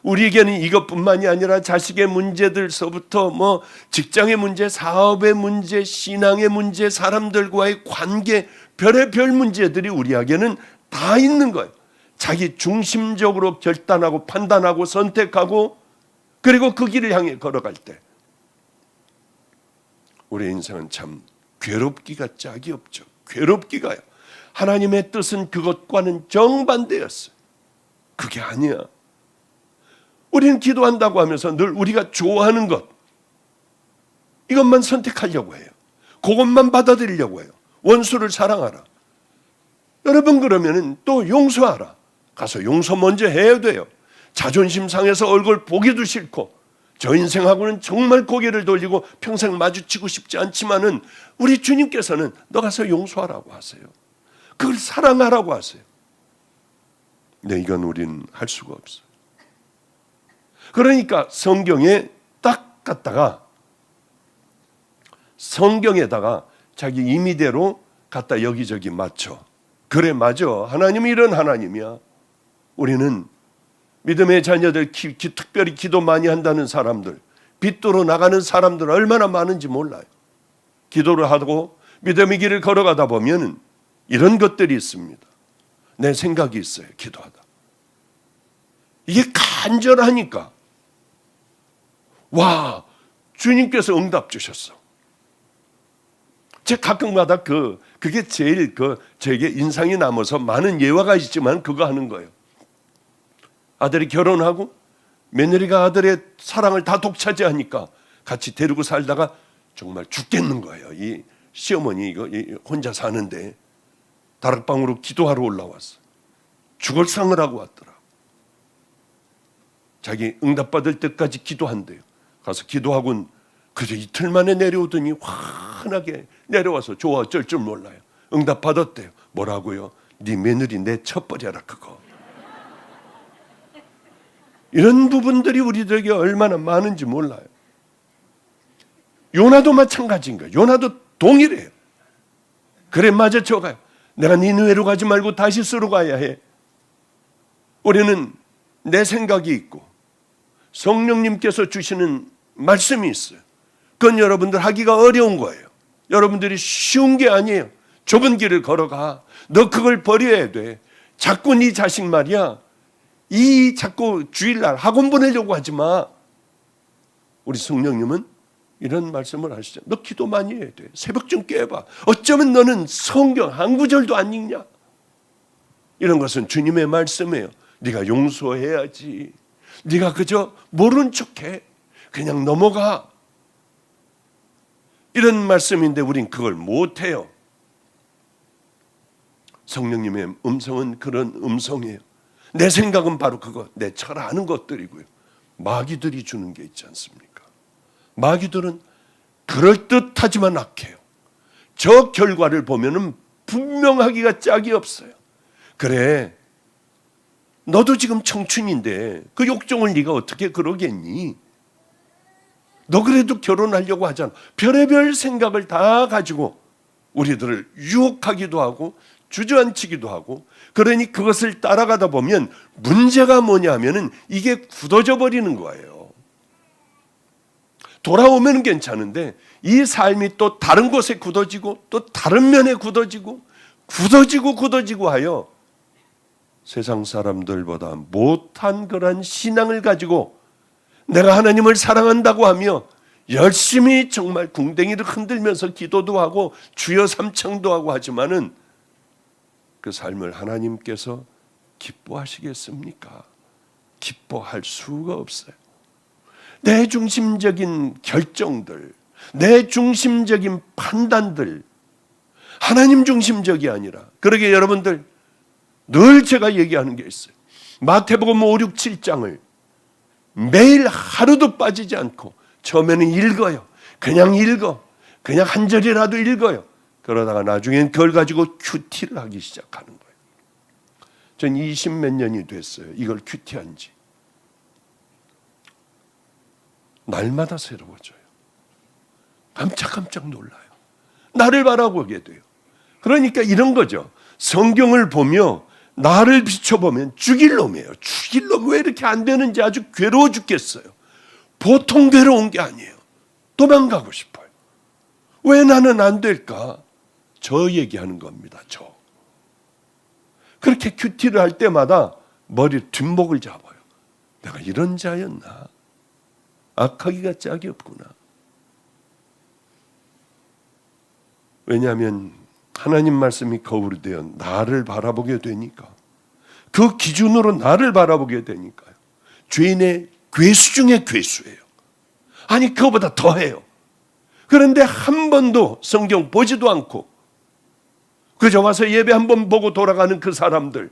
우리에게는 이것뿐만이 아니라 자식의 문제들서부터 직장의 문제, 사업의 문제, 신앙의 문제, 사람들과의 관계, 별의별 문제들이 우리에게는 다 있는 거예요. 자기 중심적으로 결단하고 판단하고 선택하고 그리고 그 길을 향해 걸어갈 때 우리의 인생은 참 괴롭기가 짝이 없죠. 괴롭기가요. 하나님의 뜻은 그것과는 정반대였어요. 그게 아니야. 우리는 기도한다고 하면서 늘 우리가 좋아하는 것, 이것만 선택하려고 해요. 그것만 받아들이려고 해요. 원수를 사랑하라. 여러분, 그러면은 또 용서하라. 가서 용서 먼저 해야 돼요. 자존심 상해서 얼굴 보기도 싫고 저 인생하고는 정말 고개를 돌리고 평생 마주치고 싶지 않지만은 우리 주님께서는 너 가서 용서하라고 하세요. 그걸 사랑하라고 하세요. 네, 이건 우리는 할 수가 없어요. 그러니까 성경에 딱 갖다가 성경에다가 자기 임의대로 갖다 여기저기 맞춰. 그래, 맞아. 하나님이 이런 하나님이야. 우리는 믿음의 자녀들, 특별히 기도 많이 한다는 사람들, 빛도로 나가는 사람들 얼마나 많은지 몰라요. 기도를 하고 믿음의 길을 걸어가다 보면 이런 것들이 있습니다. 내 생각이 있어요. 기도하다. 이게 간절하니까 와, 주님께서 응답 주셨어. 제가 가끔마다 그게 제일 저에게 인상이 남아서 많은 예화가 있지만 그거 하는 거예요. 아들이 결혼하고 며느리가 아들의 사랑을 다 독차지하니까 같이 데리고 살다가 정말 죽겠는 거예요. 이 시어머니 이거 혼자 사는데 다락방으로 기도하러 올라왔어. 죽을 상을 하고 왔더라. 자기 응답받을 때까지 기도한대요. 가서 기도하고는 그저 이틀 만에 내려오더니 환하게 내려와서 좋아 어쩔 줄 몰라요. 응답받았대요. 뭐라고요? 네 며느리 내쳐버려라 그거. 이런 부분들이 우리들에게 얼마나 많은지 몰라요. 요나도 마찬가지인 거예요. 요나도 동일해요. 그래 맞아 저가요. 내가 니느웨로 가지 말고 다시스로 가야 해. 우리는 내 생각이 있고 성령님께서 주시는 말씀이 있어요. 그건 여러분들 하기가 어려운 거예요. 여러분들이 쉬운 게 아니에요. 좁은 길을 걸어가. 너 그걸 버려야 돼. 자꾸 네 자식 말이야. 이 자꾸 주일날 학원 보내려고 하지 마. 우리 성령님은 이런 말씀을 하시죠. 너 기도 많이 해야 돼. 새벽 좀 깨봐. 어쩌면 너는 성경 한 구절도 안 읽냐. 이런 것은 주님의 말씀이에요. 네가 용서해야지. 네가 그저 모른 척해. 그냥 넘어가. 이런 말씀인데 우린 그걸 못해요. 성령님의 음성은 그런 음성이에요. 내 생각은 바로 그거, 내 철아는 것들이고요. 마귀들이 주는 게 있지 않습니까? 마귀들은 그럴듯하지만 악해요. 저 결과를 보면은 분명하기가 짝이 없어요. 그래, 너도 지금 청춘인데 그 욕정을 네가 어떻게 그러겠니? 너 그래도 결혼하려고 하잖아. 별의별 생각을 다 가지고 우리들을 유혹하기도 하고 주저앉히기도 하고, 그러니 그것을 따라가다 보면 문제가 뭐냐 하면은 이게 굳어져 버리는 거예요. 돌아오면 괜찮은데 이 삶이 또 다른 곳에 굳어지고 또 다른 면에 굳어지고 하여 세상 사람들보다 못한 그런 신앙을 가지고 내가 하나님을 사랑한다고 하며 열심히 정말 궁뎅이를 흔들면서 기도도 하고 주여 삼창도 하고 하지만은 그 삶을 하나님께서 기뻐하시겠습니까? 기뻐할 수가 없어요. 내 중심적인 결정들, 내 중심적인 판단들, 하나님 중심적이 아니라, 그러게 여러분들 늘 제가 얘기하는 게 있어요. 마태복음 5, 6, 7장을 매일 하루도 빠지지 않고 처음에는 읽어요. 그냥 한 절이라도 읽어요. 그러다가 나중엔 그걸 가지고 큐티를 하기 시작하는 거예요. 전 20몇 년이 됐어요. 이걸 큐티한 지. 날마다 새로워져요. 깜짝깜짝 놀라요. 나를 바라보게 돼요. 그러니까 이런 거죠. 성경을 보며 나를 비춰보면 죽일 놈이에요. 죽일 놈. 왜 이렇게 안 되는지 아주 괴로워 죽겠어요. 보통 괴로운 게 아니에요. 도망가고 싶어요. 왜 나는 안 될까? 저 얘기하는 겁니다. 저. 그렇게 큐티를 할 때마다 머리 뒷목을 잡아요. 내가 이런 자였나? 악하기가 짝이 없구나. 왜냐하면 하나님 말씀이 거울이 되어 나를 바라보게 되니까, 그 기준으로 나를 바라보게 되니까요. 죄인의 괴수 중에 괴수예요. 아니 그거보다 더해요. 그런데 한 번도 성경 보지도 않고 그저 와서 예배 한 번 보고 돌아가는 그 사람들,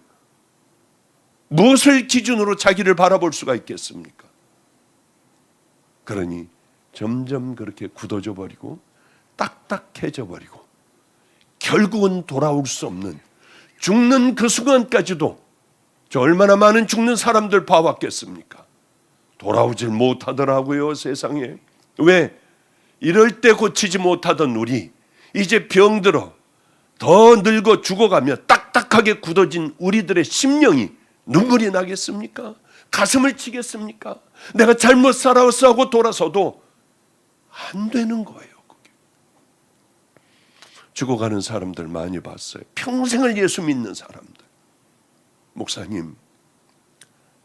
무엇을 기준으로 자기를 바라볼 수가 있겠습니까? 그러니 점점 그렇게 굳어져 버리고 딱딱해져 버리고 결국은 돌아올 수 없는, 죽는 그 순간까지도 저 얼마나 많은 죽는 사람들 봐왔겠습니까? 돌아오질 못하더라고요, 세상에. 왜? 이럴 때 고치지 못하던 우리, 이제 병들어 더 늙어 죽어가며 딱딱하게 굳어진 우리들의 심령이 눈물이 나겠습니까? 가슴을 치겠습니까? 내가 잘못 살아왔어 하고 돌아서도 안 되는 거예요. 그게. 죽어가는 사람들 많이 봤어요. 평생을 예수 믿는 사람들. 목사님,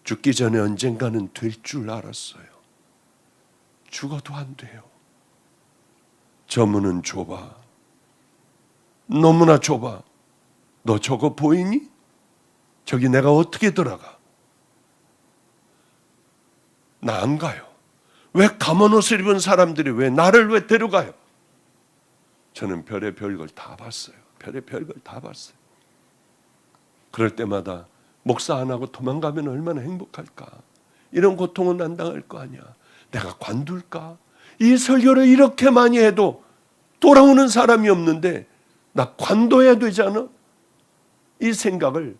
죽기 전에 언젠가는 될 줄 알았어요. 죽어도 안 돼요. 저 문은 좁아. 너무나 좁아. 너 저거 보이니? 저기 내가 어떻게 들어가? 나 안 가요. 왜 가문 옷을 입은 사람들이 왜 나를 왜 데려가요? 저는 별의 별걸 다 봤어요. 별의 별걸 다 봤어요. 그럴 때마다 목사 안 하고 도망가면 얼마나 행복할까? 이런 고통은 안 당할 거 아니야. 내가 관둘까? 이 설교를 이렇게 많이 해도 돌아오는 사람이 없는데 나 관둬야 되잖아? 이 생각을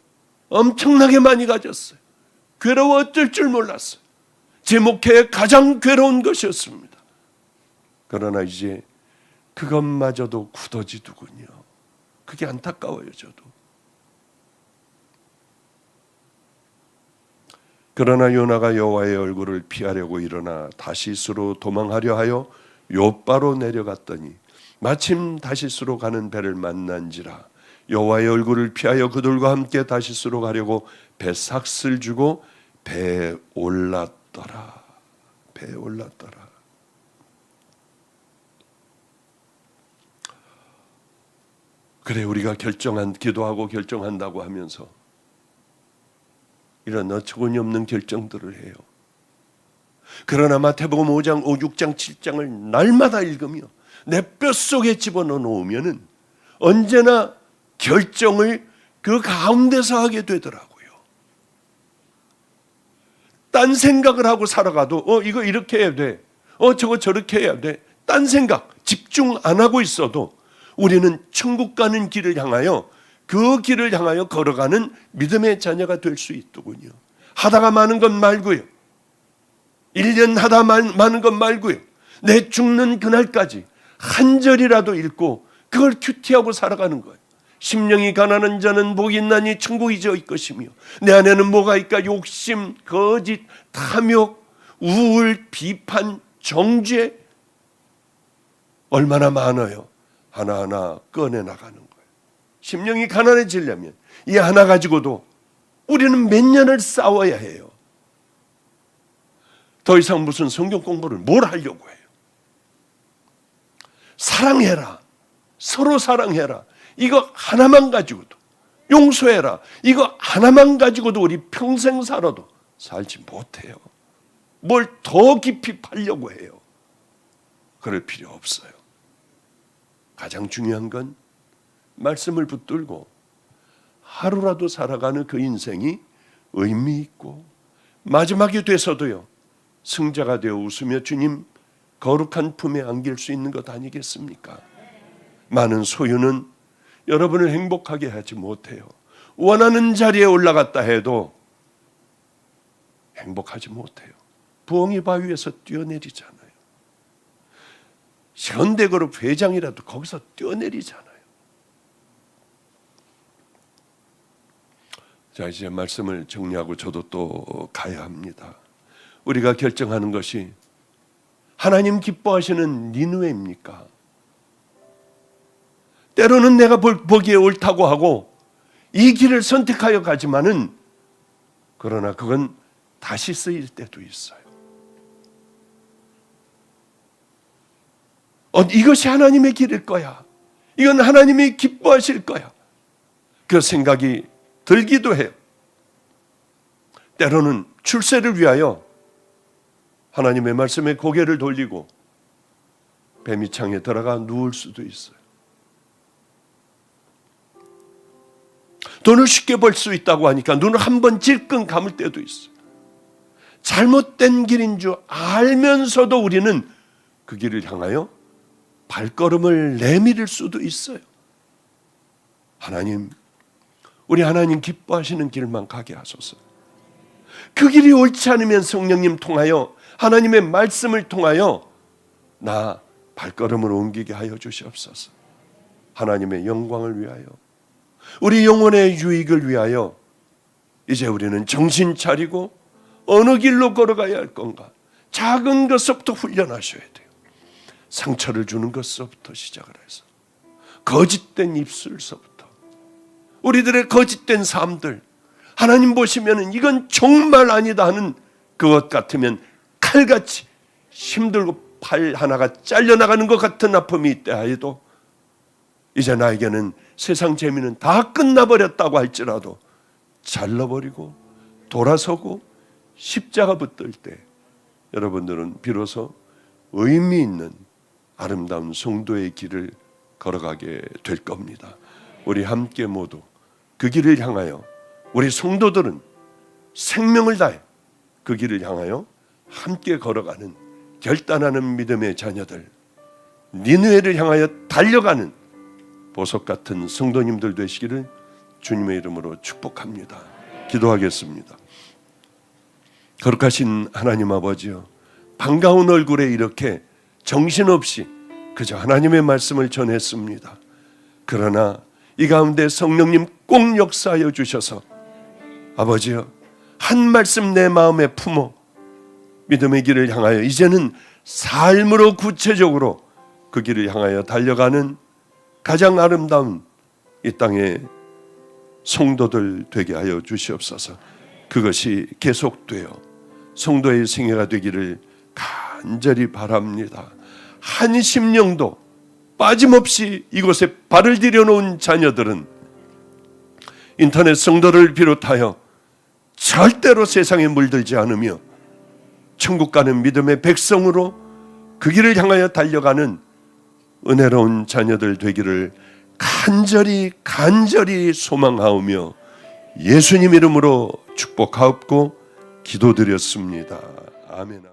엄청나게 많이 가졌어요. 괴로워 어쩔 줄 몰랐어요. 제 목회에 가장 괴로운 것이었습니다. 그러나 이제 그것마저도 굳어지더군요. 그게 안타까워요, 저도. 그러나 요나가 여호와의 얼굴을 피하려고 일어나 다시스로 도망하려 하여 욥바로 내려갔더니 마침 다시스로 가는 배를 만난지라 여호와의 얼굴을 피하여 그들과 함께 다시스로 가려고 배삭을 주고 배에 올랐더라. 배에 올랐더라. 그래, 우리가 기도하고 결정한다고 하면서 이런 어처구니 없는 결정들을 해요. 그러나 마태복음 5장, 6장, 7장을 날마다 읽으며 내 뼛속에 집어넣어 놓으면은 언제나 결정을 그 가운데서 하게 되더라고요. 딴 생각을 하고 살아가도 이거 이렇게 해야 돼. 저거 저렇게 해야 돼. 딴 생각 집중 안 하고 있어도 우리는 천국 가는 길을 향하여 그 길을 향하여 걸어가는 믿음의 자녀가 될 수 있더군요. 하다가 마는 것 말고요. 1년 하다 마는 것 말고요. 내 죽는 그날까지 한 절이라도 읽고 그걸 큐티하고 살아가는 거예요. 심령이 가난한 자는 복이 있나니 천국이 저희 것이며 내 안에는 뭐가 있까? 욕심, 거짓, 탐욕, 우울, 비판, 정죄 얼마나 많아요. 하나하나 꺼내나가는 거예요. 심령이 가난해지려면 이 하나 가지고도 우리는 몇 년을 싸워야 해요. 더 이상 무슨 성경 공부를 뭘 하려고 해요. 사랑해라. 서로 사랑해라. 이거 하나만 가지고도 용서해라. 이거 하나만 가지고도 우리 평생 살아도 살지 못해요. 뭘 더 깊이 파려고 해요. 그럴 필요 없어요. 가장 중요한 건 말씀을 붙들고 하루라도 살아가는 그 인생이 의미 있고 마지막이 돼서도요 승자가 되어 웃으며 주님 거룩한 품에 안길 수 있는 것 아니겠습니까? 많은 소유는 여러분을 행복하게 하지 못해요. 원하는 자리에 올라갔다 해도 행복하지 못해요. 부엉이 바위에서 뛰어내리잖아요. 현대그룹 회장이라도 거기서 뛰어내리잖아요. 자, 이제 말씀을 정리하고 저도 또 가야 합니다. 우리가 결정하는 것이 하나님 기뻐하시는 니느웨입니까? 때로는 내가 보기에 옳다고 하고 이 길을 선택하여 가지만은 그러나 그건 다시 쓰일 때도 있어요. 이것이 하나님의 길일 거야. 이건 하나님이 기뻐하실 거야. 그 생각이 들기도 해요. 때로는 출세를 위하여 하나님의 말씀에 고개를 돌리고 뱀이창에 들어가 누울 수도 있어요. 돈을 쉽게 벌 수 있다고 하니까 눈을 한번 질끈 감을 때도 있어요. 잘못된 길인 줄 알면서도 우리는 그 길을 향하여 발걸음을 내밀을 수도 있어요. 하나님, 우리 하나님 기뻐하시는 길만 가게 하소서. 그 길이 옳지 않으면 성령님 통하여 하나님의 말씀을 통하여 나 발걸음을 옮기게 하여 주시옵소서. 하나님의 영광을 위하여 우리 영혼의 유익을 위하여 이제 우리는 정신 차리고 어느 길로 걸어가야 할 건가? 작은 것부터 훈련하셔야 돼요. 상처를 주는 것부터 시작을 해서 거짓된 입술서부터 우리들의 거짓된 삶들 하나님 보시면은 이건 정말 아니다 하는 그것 같으면 칼같이 힘들고 팔 하나가 잘려나가는 것 같은 아픔이 있다 해도 이제 나에게는 세상 재미는 다 끝나버렸다고 할지라도 잘라버리고 돌아서고 십자가 붙들 때 여러분들은 비로소 의미 있는 아름다운 성도의 길을 걸어가게 될 겁니다. 우리 함께 모두 그 길을 향하여, 우리 성도들은 생명을 다해 그 길을 향하여 함께 걸어가는 결단하는 믿음의 자녀들, 니느웨를 향하여 달려가는 보석 같은 성도님들 되시기를 주님의 이름으로 축복합니다. 기도하겠습니다. 거룩하신 하나님 아버지요, 반가운 얼굴에 이렇게 정신없이 그저 하나님의 말씀을 전했습니다. 그러나 이 가운데 성령님 꼭 역사하여 주셔서 아버지요, 한 말씀 내 마음에 품어 믿음의 길을 향하여 이제는 삶으로 구체적으로 그 길을 향하여 달려가는 가장 아름다운 이 땅의 성도들 되게 하여 주시옵소서. 그것이 계속되어 성도의 생애가 되기를 간절히 바랍니다. 한 심령도 빠짐없이 이곳에 발을 들여놓은 자녀들은 인터넷 성도를 비롯하여 절대로 세상에 물들지 않으며 천국 가는 믿음의 백성으로 그 길을 향하여 달려가는 은혜로운 자녀들 되기를 간절히 소망하오며 예수님 이름으로 축복하옵고 기도드렸습니다. 아멘.